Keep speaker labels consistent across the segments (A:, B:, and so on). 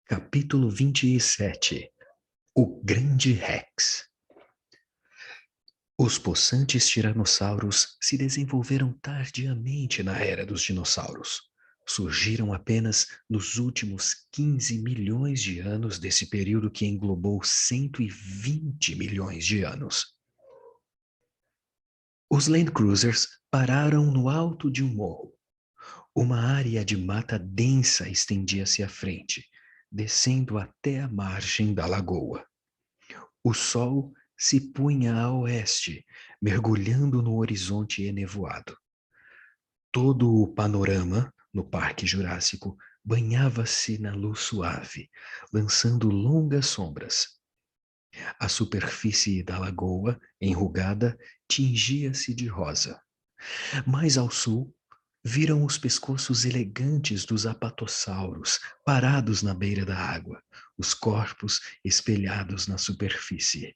A: Capítulo 27. O Grande Rex. Os possantes tiranossauros se desenvolveram tardiamente na era dos dinossauros. Surgiram apenas nos últimos 15 milhões de anos desse período que englobou 120 milhões de anos. Os Land Cruisers pararam no alto de um morro. Uma área de mata densa estendia-se à frente, descendo até a margem da lagoa. O sol se punha a oeste, mergulhando no horizonte enevoado. Todo o panorama, no Parque Jurássico, banhava-se na luz suave, lançando longas sombras. A superfície da lagoa, enrugada, tingia-se de rosa. Mais ao sul, viram os pescoços elegantes dos apatossauros parados na beira da água, os corpos espelhados na superfície.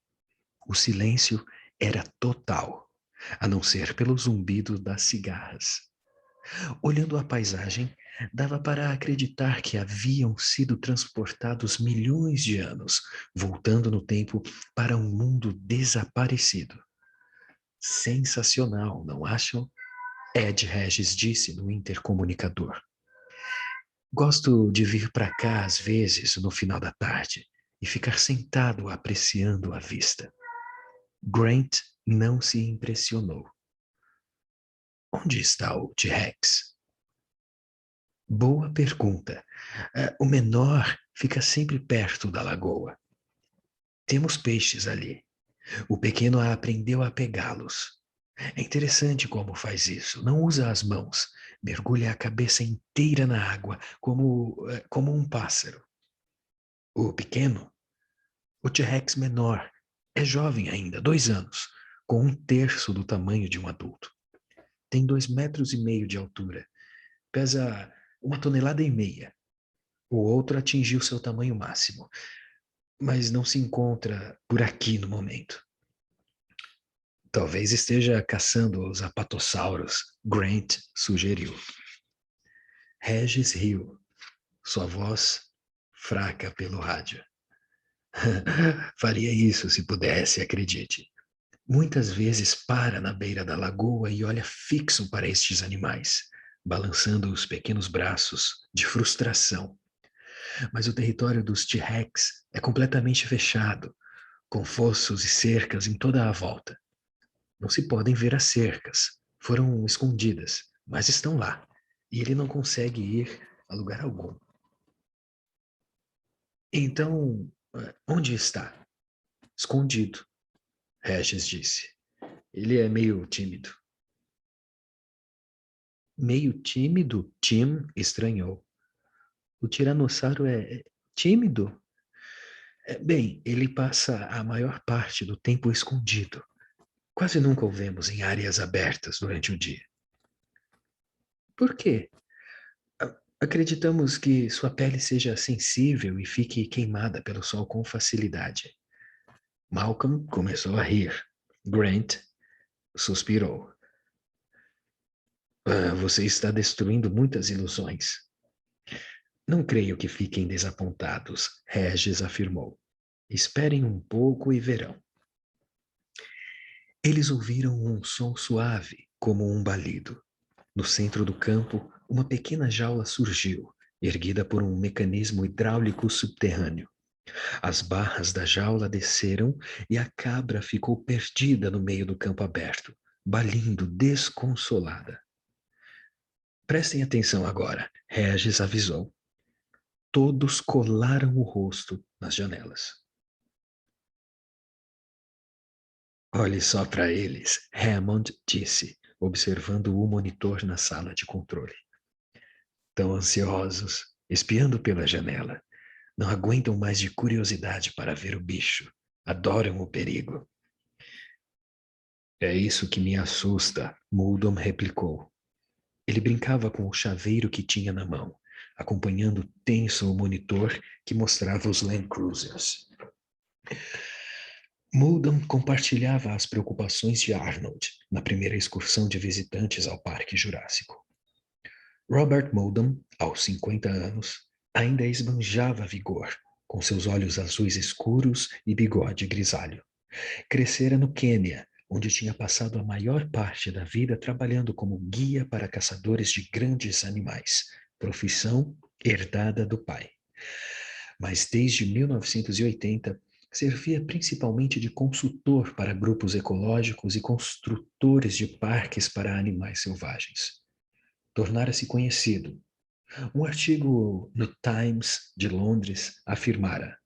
A: O silêncio era total, a não ser pelo zumbido das cigarras. Olhando a paisagem, dava para acreditar que haviam sido transportados milhões de anos, voltando no tempo para um mundo desaparecido. Sensacional, não acham? Ed Regis disse no intercomunicador. Gosto de vir para cá às vezes no final da tarde e ficar sentado apreciando a vista. Grant não se impressionou. Onde está o T-Rex? Boa pergunta. O menor fica sempre perto da lagoa. Temos peixes ali. O pequeno aprendeu a pegá-los. É interessante como faz isso. Não usa as mãos. Mergulha a cabeça inteira na água, como um pássaro. O pequeno, o T-Rex menor, é jovem ainda, 2 anos, com 1/3 do tamanho de um adulto. Tem 2,5 metros de altura. Pesa 1,5 toneladas. O outro atingiu seu tamanho máximo, mas não se encontra por aqui no momento. Talvez esteja caçando os apatossauros, Grant sugeriu. Regis riu, sua voz fraca pelo rádio. Faria isso se pudesse, acredite. Muitas vezes para na beira da lagoa e olha fixo para estes animais, balançando os pequenos braços de frustração. Mas o território dos T-Rex é completamente fechado, com fossos e cercas em toda a volta. Não se podem ver as cercas, foram escondidas, mas estão lá, e ele não consegue ir a lugar algum. Então, onde está? Escondido, Regis disse. Ele é meio tímido. Meio tímido? Tim estranhou. O tiranossauro é tímido? Bem, ele passa a maior parte do tempo escondido. Quase nunca o vemos em áreas abertas durante o dia. Por quê? Acreditamos que sua pele seja sensível e fique queimada pelo sol com facilidade. Malcolm começou a rir. Grant suspirou. Você está destruindo muitas ilusões. Não creio que fiquem desapontados, Regis afirmou. Esperem um pouco e verão. Eles ouviram um som suave, como um balido. No centro do campo, uma pequena jaula surgiu, erguida por um mecanismo hidráulico subterrâneo. As barras da jaula desceram e a cabra ficou perdida no meio do campo aberto, balindo desconsolada. Prestem atenção agora, Regis avisou. Todos colaram o rosto nas janelas. Olhe só para eles, Hammond disse, observando o monitor na sala de controle. Tão ansiosos, espiando pela janela. Não aguentam mais de curiosidade para ver o bicho. Adoram o perigo. É isso que me assusta, Muldoon replicou. Ele brincava com o chaveiro que tinha na mão, acompanhando tenso o monitor que mostrava os Land Cruisers. Muldoon compartilhava as preocupações de Arnold na primeira excursão de visitantes ao Parque Jurássico. Robert Muldoon, aos 50 anos, ainda esbanjava vigor, com seus olhos azuis escuros e bigode grisalho. Crescera no Quênia, onde tinha passado a maior parte da vida trabalhando como guia para caçadores de grandes animais, profissão herdada do pai. Mas desde 1980, servia principalmente de consultor para grupos ecológicos e construtores de parques para animais selvagens. Tornara-se conhecido. Um artigo no Times de Londres afirmara: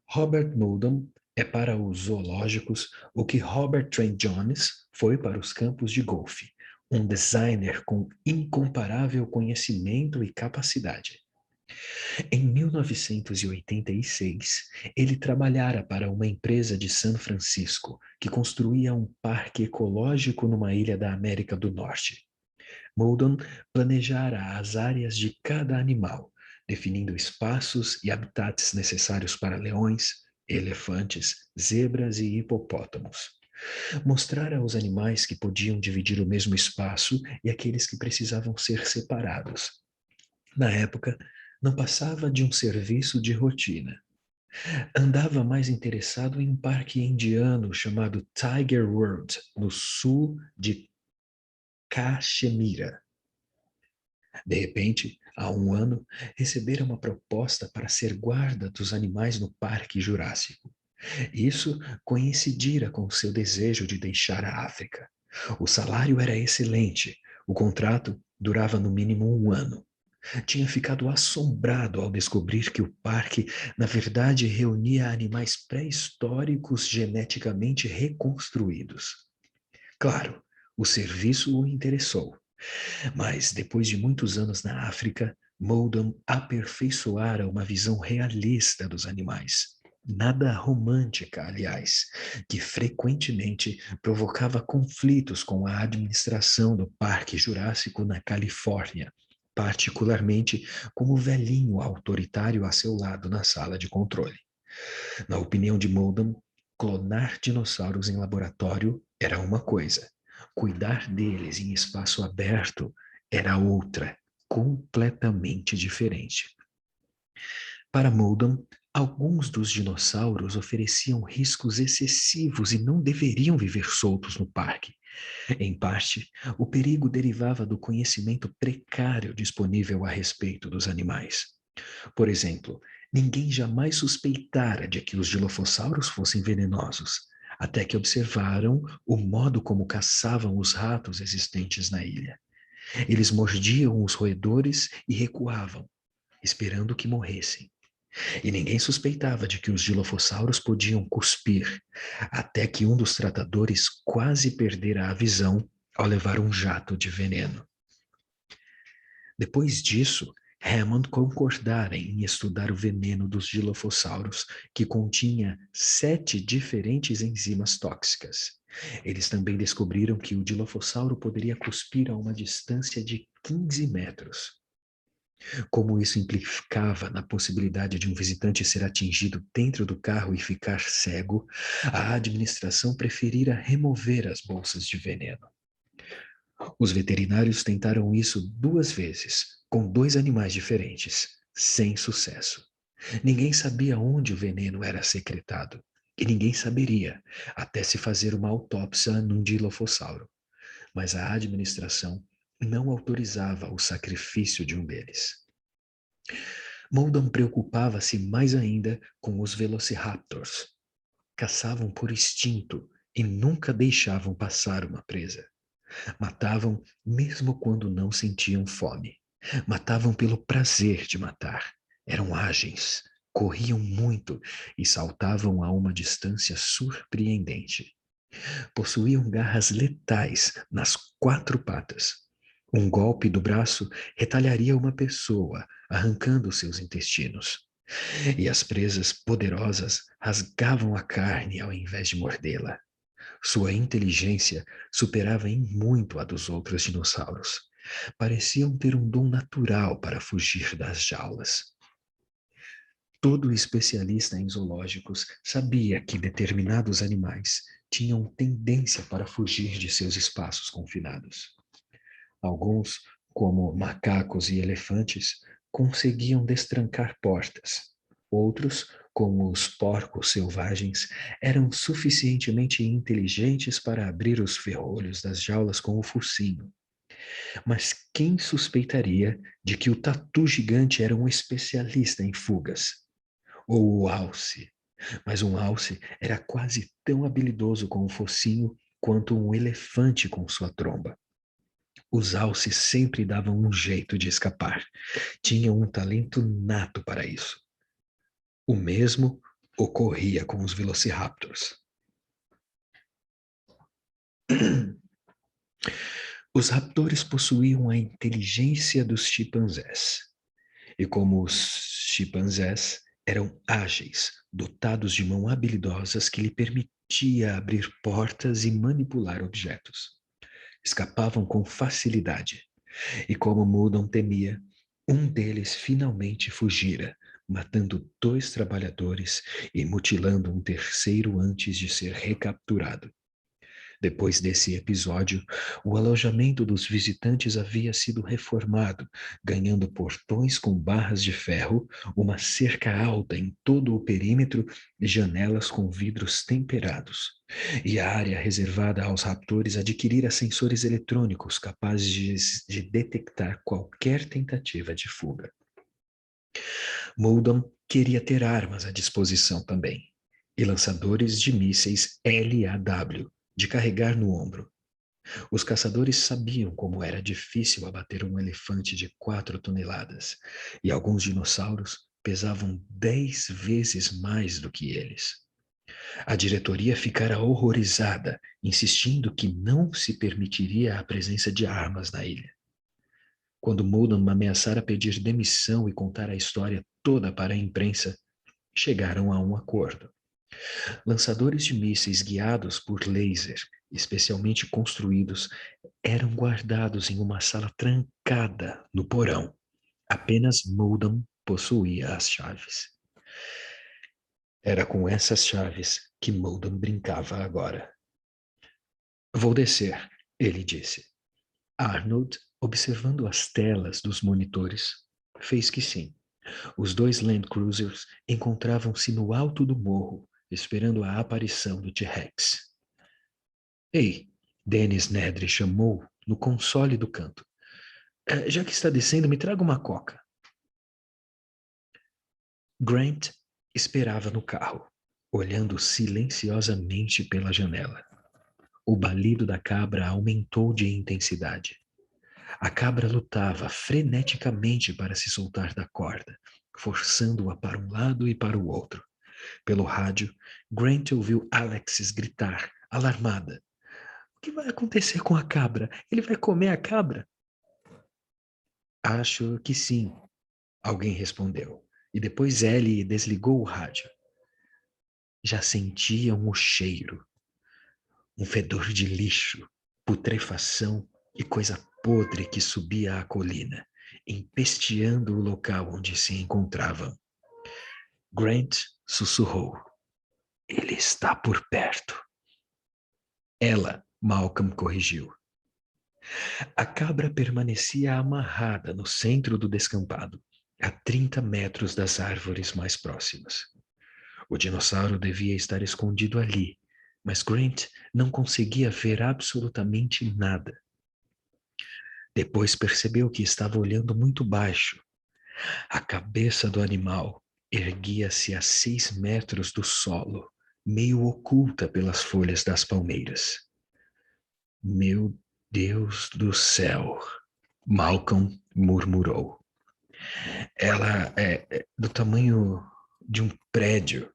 A: Robert Muldoon é para os zoológicos o que Robert Trent Jones foi para os campos de golfe, um designer com incomparável conhecimento e capacidade. Em 1986, ele trabalhara para uma empresa de São Francisco que construía um parque ecológico numa ilha da América do Norte. Muldoon planejara as áreas de cada animal, definindo espaços e habitats necessários para leões, elefantes, zebras e hipopótamos. Mostrara aos animais que podiam dividir o mesmo espaço e aqueles que precisavam ser separados. Na época, não passava de um serviço de rotina. Andava mais interessado em um parque indiano chamado Tiger World, no sul de Caxemira. De repente, há um ano, recebera uma proposta para ser guarda dos animais no Parque Jurássico. Isso coincidira com seu desejo de deixar a África. O salário era excelente, o contrato durava no mínimo um ano. Tinha ficado assombrado ao descobrir que o parque, na verdade, reunia animais pré-históricos geneticamente reconstruídos. Claro, o serviço o interessou, mas depois de muitos anos na África, Muldoon aperfeiçoara uma visão realista dos animais. Nada romântica, aliás, que frequentemente provocava conflitos com a administração do Parque Jurássico na Califórnia, particularmente com o velhinho autoritário a seu lado na sala de controle. Na opinião de Muldoon, clonar dinossauros em laboratório era uma coisa, cuidar deles em espaço aberto era outra, completamente diferente. Para Muldoon, alguns dos dinossauros ofereciam riscos excessivos e não deveriam viver soltos no parque. Em parte, o perigo derivava do conhecimento precário disponível a respeito dos animais. Por exemplo, ninguém jamais suspeitara de que os dilofossauros fossem venenosos, até que observaram o modo como caçavam os ratos existentes na ilha. Eles mordiam os roedores e recuavam, esperando que morressem. E ninguém suspeitava de que os dilofossauros podiam cuspir, até que um dos tratadores quase perdera a visão ao levar um jato de veneno. Depois disso, Hammond concordara em estudar o veneno dos dilofossauros, que continha 7 diferentes enzimas tóxicas. Eles também descobriram que o dilofossauro poderia cuspir a uma distância de 15 metros. Como isso implicava na possibilidade de um visitante ser atingido dentro do carro e ficar cego, a administração preferira remover as bolsas de veneno. Os veterinários tentaram isso 2 vezes, com 2 animais diferentes, sem sucesso. Ninguém sabia onde o veneno era secretado, e ninguém saberia até se fazer uma autópsia num dilofossauro. Mas a administração não autorizava o sacrifício de um deles. Muldoon preocupava-se mais ainda com os velociraptors. Caçavam por instinto e nunca deixavam passar uma presa. Matavam mesmo quando não sentiam fome. Matavam pelo prazer de matar. Eram ágeis, corriam muito e saltavam a uma distância surpreendente. Possuíam garras letais nas 4 patas. Um golpe do braço retalharia uma pessoa, arrancando seus intestinos. E as presas poderosas rasgavam a carne ao invés de mordê-la. Sua inteligência superava em muito a dos outros dinossauros. Pareciam ter um dom natural para fugir das jaulas. Todo especialista em zoológicos sabia que determinados animais tinham tendência para fugir de seus espaços confinados. Alguns, como macacos e elefantes, conseguiam destrancar portas. Outros, como os porcos selvagens, eram suficientemente inteligentes para abrir os ferrolhos das jaulas com o focinho. Mas quem suspeitaria de que o tatu gigante era um especialista em fugas? Ou o alce? Mas um alce era quase tão habilidoso com o focinho quanto um elefante com sua tromba. Os alces sempre davam um jeito de escapar. Tinham um talento nato para isso. O mesmo ocorria com os velociraptors. Os raptores possuíam a inteligência dos chimpanzés. E como os chimpanzés eram ágeis, dotados de mãos habilidosas que lhe permitia abrir portas e manipular objetos. Escapavam com facilidade. E como Muldoon temia, um deles finalmente fugira, matando 2 trabalhadores e mutilando um terceiro antes de ser recapturado. Depois desse episódio, o alojamento dos visitantes havia sido reformado, ganhando portões com barras de ferro, uma cerca alta em todo o perímetro e janelas com vidros temperados. E a área reservada aos raptores adquirira sensores eletrônicos capazes de detectar qualquer tentativa de fuga. Muldoon queria ter armas à disposição também, e lançadores de mísseis LAW, de carregar no ombro. Os caçadores sabiam como era difícil abater um elefante de 4 toneladas, e alguns dinossauros pesavam 10 vezes mais do que eles. A diretoria ficara horrorizada, insistindo que não se permitiria a presença de armas na ilha. Quando Muldoon ameaçara pedir demissão e contar a história toda para a imprensa, chegaram a um acordo. Lançadores de mísseis guiados por laser, especialmente construídos, eram guardados em uma sala trancada no porão. Apenas Muldoon possuía as chaves. Era com essas chaves que Muldoon brincava agora. Vou descer, ele disse. Arnold, observando as telas dos monitores, fez que sim. Os 2 Land Cruisers encontravam-se no alto do morro, esperando a aparição do T-Rex. Ei, Dennis Nedry chamou no console do canto. Já que está descendo, me traga uma coca. Grant esperava no carro, olhando silenciosamente pela janela. O balido da cabra aumentou de intensidade. A cabra lutava freneticamente para se soltar da corda, forçando-a para um lado e para o outro. Pelo rádio, Grant ouviu Alexis gritar, alarmada. O que vai acontecer com a cabra? Ele vai comer a cabra? Acho que sim, alguém respondeu. E depois Ellie desligou o rádio. Já sentiam o cheiro. Um fedor de lixo, putrefação e coisa podre que subia a colina, empesteando o local onde se encontravam. Grant sussurrou. Ele está por perto. Ela, Malcolm corrigiu. A cabra permanecia amarrada no centro do descampado, a 30 metros das árvores mais próximas. O dinossauro devia estar escondido ali, mas Grant não conseguia ver absolutamente nada. Depois percebeu que estava olhando muito baixo. A cabeça do animal erguia-se a 6 metros do solo, meio oculta pelas folhas das palmeiras. Meu Deus do céu, Malcolm murmurou. Ela é do tamanho de um prédio.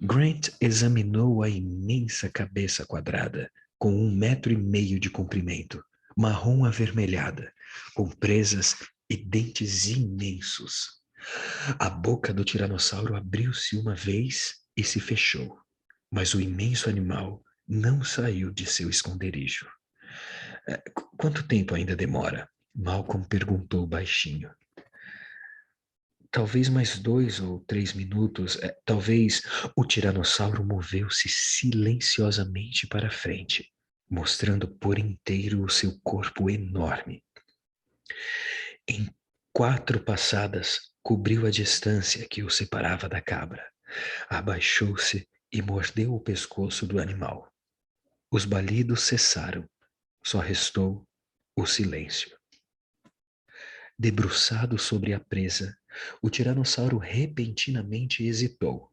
A: Grant examinou a imensa cabeça quadrada, com 1,5 metros de comprimento, marrom avermelhada, com presas e dentes imensos. A boca do tiranossauro abriu-se uma vez e se fechou, mas o imenso animal não saiu de seu esconderijo. Quanto tempo ainda demora? Malcolm perguntou baixinho. Talvez mais 2 ou 3 minutos. Talvez o tiranossauro moveu-se silenciosamente para frente, mostrando por inteiro o seu corpo enorme. Em 4 passadas cobriu a distância que o separava da cabra. Abaixou-se e mordeu o pescoço do animal. Os balidos cessaram. Só restou o silêncio. Debruçado sobre a presa, o tiranossauro repentinamente hesitou.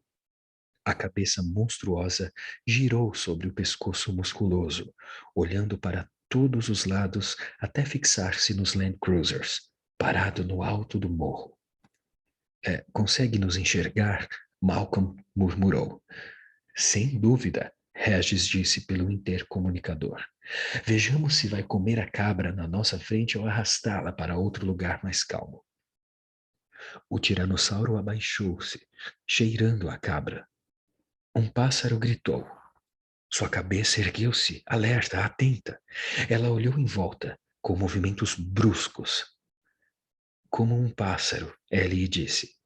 A: A cabeça monstruosa girou sobre o pescoço musculoso, olhando para todos os lados até fixar-se nos Land Cruisers, parado no alto do morro. Consegue nos enxergar? Malcolm murmurou. Sem dúvida, Regis disse pelo intercomunicador. Vejamos se vai comer a cabra na nossa frente ou arrastá-la para outro lugar mais calmo. O tiranossauro abaixou-se, cheirando a cabra. Um pássaro gritou. Sua cabeça ergueu-se, alerta, atenta. Ela olhou em volta, com movimentos bruscos. Como um pássaro, Ellie disse.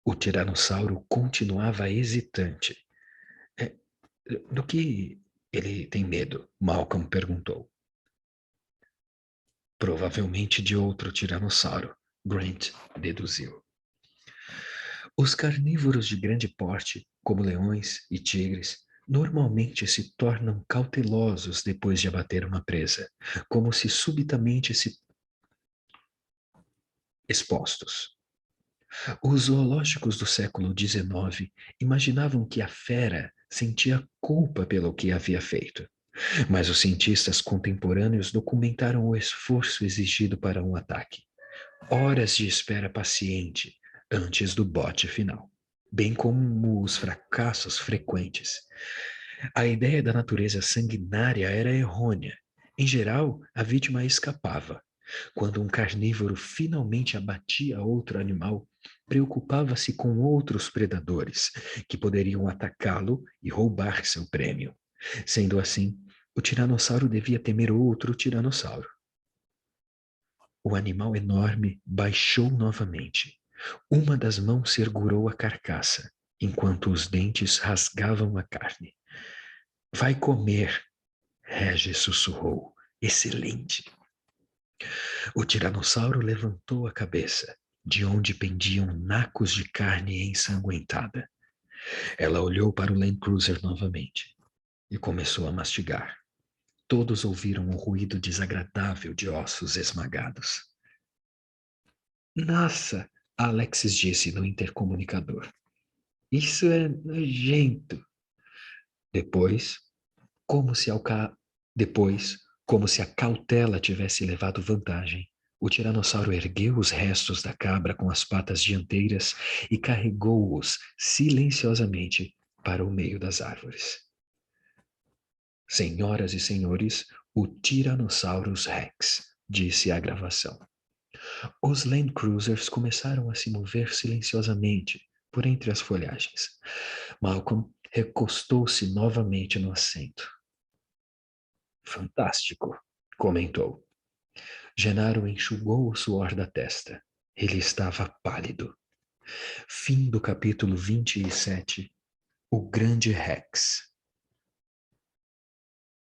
A: O tiranossauro continuava hesitante. É, do que ele tem medo? Malcolm perguntou. Provavelmente de outro tiranossauro, Grant deduziu. Os carnívoros de grande porte, como leões e tigres, normalmente se tornam cautelosos depois de abater uma presa, como se subitamente se expostos. Os zoológicos do século XIX imaginavam que a fera sentia culpa pelo que havia feito, mas os cientistas contemporâneos documentaram o esforço exigido para um ataque. Horas de espera paciente antes do bote final, bem como os fracassos frequentes. A ideia da natureza sanguinária era errônea. Em geral, a vítima escapava. Quando um carnívoro finalmente abatia outro animal, preocupava-se com outros predadores que poderiam atacá-lo e roubar seu prêmio. Sendo assim, o tiranossauro devia temer outro tiranossauro. O animal enorme baixou novamente. Uma das mãos segurou a carcaça, enquanto os dentes rasgavam a carne. Vai comer, Regis sussurrou. Excelente. O tiranossauro levantou a cabeça, de onde pendiam nacos de carne ensanguentada. Ela olhou para o Land Cruiser novamente e começou a mastigar. Todos ouviram um ruído desagradável de ossos esmagados. Nossa, Alexis disse no intercomunicador. Isso é nojento. Depois, como se, Depois, como se a cautela tivesse levado vantagem, o tiranossauro ergueu os restos da cabra com as patas dianteiras e carregou-os silenciosamente para o meio das árvores. Senhoras e senhores, o Tyrannosaurus Rex, disse a gravação. Os Land Cruisers começaram a se mover silenciosamente por entre as folhagens. Malcolm recostou-se novamente no assento. Fantástico, comentou. Genaro enxugou o suor da testa. Ele estava pálido. Fim do capítulo 27. O Grande Rex.